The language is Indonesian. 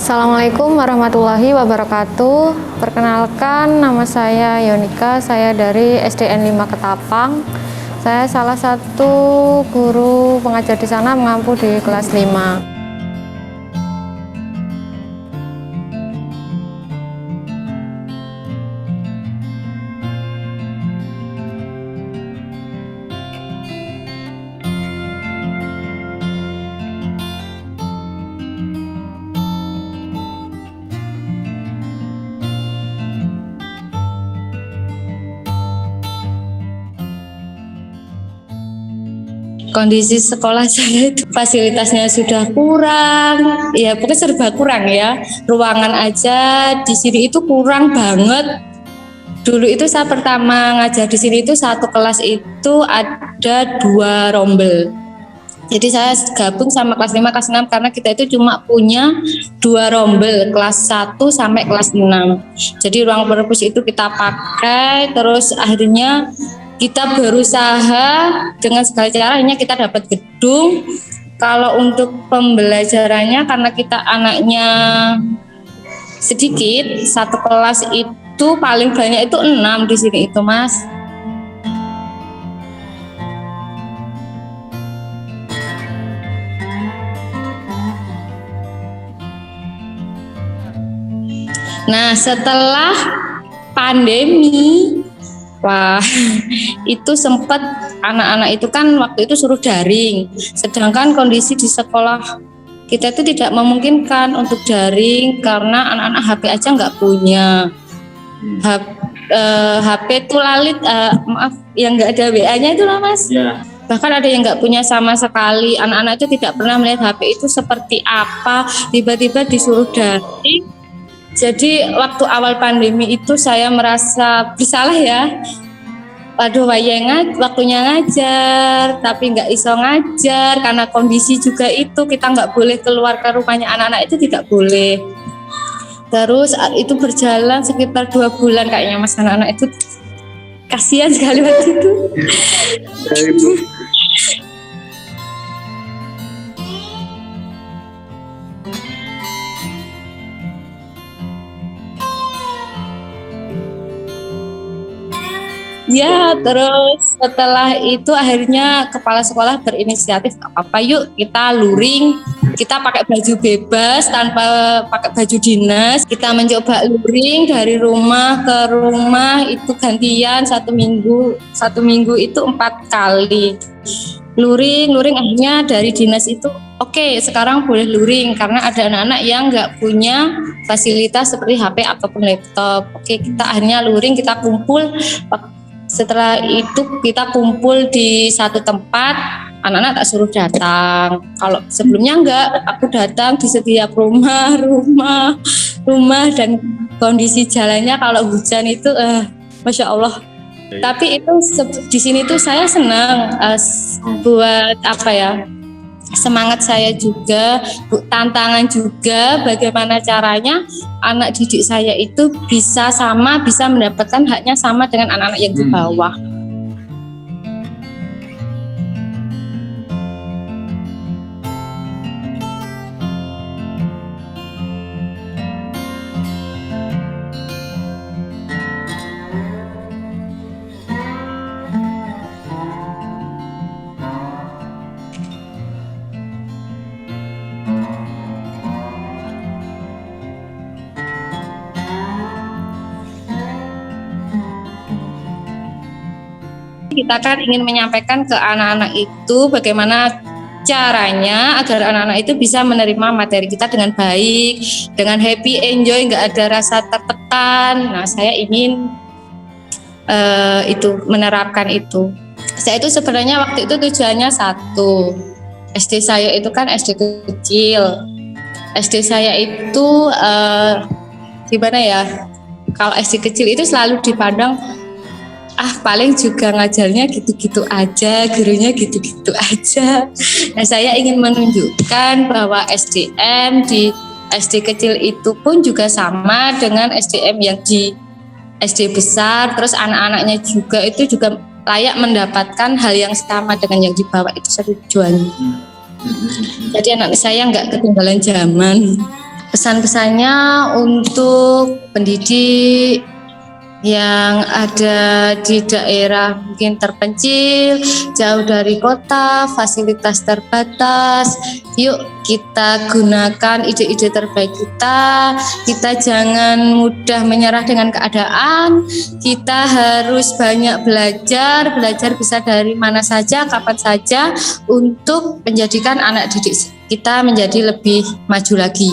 Assalamualaikum warahmatullahi wabarakatuh. Perkenalkan, nama saya Yonika, saya dari SDN 5 Ketapang. Saya salah satu guru pengajar di sana, mengampu di kelas 5. Kondisi sekolah saya itu fasilitasnya sudah kurang, ya pokoknya serba kurang ya. Ruangan aja di sini itu kurang banget. Dulu itu saya pertama ngajar di sini itu satu kelas itu ada 2 rombel. Jadi saya gabung sama kelas 5, kelas 6 karena kita itu cuma punya 2 rombel, kelas 1 sampai kelas 6. Jadi ruang perpus itu kita pakai, terus akhirnya kita berusaha dengan segala cara, akhirnya kita dapat gedung. Kalau untuk pembelajarannya karena kita anaknya sedikit, satu kelas itu paling banyak itu 6 di sini itu, Mas. Nah, setelah pandemi, wah, itu sempat anak-anak itu kan waktu itu suruh daring, sedangkan kondisi di sekolah kita itu tidak memungkinkan untuk daring karena anak-anak HP aja nggak punya. HP itu lalit, maaf, yang nggak ada WA-nya itu lah, Mas. Ya. Bahkan ada yang nggak punya sama sekali. Anak-anak itu tidak pernah melihat HP itu seperti apa, tiba-tiba disuruh daring. Jadi waktu awal pandemi itu saya merasa bersalah ya. Waduh, waktunya ngajar, tapi nggak iso ngajar karena kondisi juga itu kita nggak boleh keluar ke rumahnya anak-anak itu tidak boleh. Terus itu berjalan sekitar 2 bulan kayaknya, Mas. Anak-anak itu kasihan sekali waktu itu. Ya, terus setelah itu akhirnya kepala sekolah berinisiatif, apa yuk kita luring, kita pakai baju bebas tanpa pakai baju dinas, kita mencoba luring dari rumah ke rumah itu gantian 1 minggu itu 4 kali. Luring akhirnya dari dinas itu oke, sekarang boleh luring karena ada anak-anak yang nggak punya fasilitas seperti HP ataupun laptop. Oke, kita akhirnya luring, kita kumpul. Setelah itu kita kumpul di satu tempat, anak-anak tak suruh datang. Kalau sebelumnya enggak, aku datang di setiap rumah dan kondisi jalannya kalau hujan itu Masya Allah. Tapi itu di sini tuh saya senang buat apa ya? Semangat saya juga, tantangan juga bagaimana caranya anak didik saya itu bisa mendapatkan haknya sama dengan anak-anak yang di bawah. Kita kan ingin menyampaikan ke anak-anak itu bagaimana caranya agar anak-anak itu bisa menerima materi kita dengan baik, dengan happy, enjoy, nggak ada rasa tertekan. Nah, saya ingin itu menerapkan itu. Saya itu sebenarnya waktu itu tujuannya satu, SD saya itu kan SD kecil. SD saya itu gimana ya? Kalau SD kecil itu selalu dipandang paling juga ngajarnya gitu-gitu aja, gurunya gitu-gitu aja. Nah, saya ingin menunjukkan bahwa SDM di SD kecil itu pun juga sama dengan SDM yang di SD besar, terus anak-anaknya juga itu juga layak mendapatkan hal yang sama dengan yang di bawah, itu tujuannya. Jadi anak saya nggak ketinggalan zaman. Pesan-pesannya untuk pendidik yang ada di daerah mungkin terpencil, jauh dari kota, fasilitas terbatas. Yuk kita gunakan ide-ide terbaik kita jangan mudah menyerah dengan keadaan, kita harus banyak belajar bisa dari mana saja, kapan saja, untuk menjadikan anak didik kita menjadi lebih maju lagi.